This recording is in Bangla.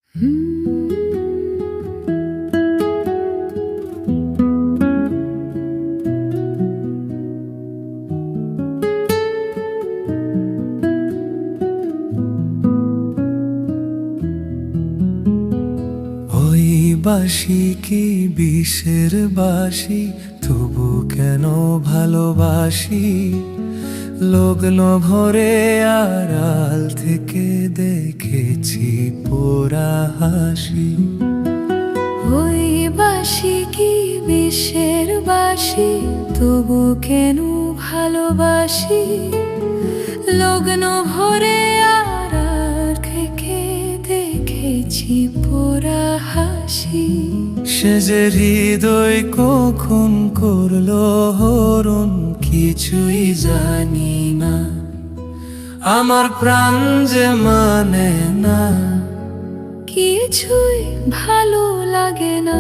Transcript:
ওই বাঁশি কি বিষের বাঁশি, তবু কেন ভালোবাসি? লগ্ন ভরে আড়াল থেকে দেখেছি পোড়া হাসি। ওই বাঁশি কি বিষের বাঁশি, তবু কেন ভালোবাসি? লগ্ন ভরে আড়াল থেকে দেখেছি পোড়া হাসি। সে যে হৃদয় কখন করলো হরণ, কিছুই জানি না। আমার প্রাণ যে মানে না, কিছুই ভালো লাগে না।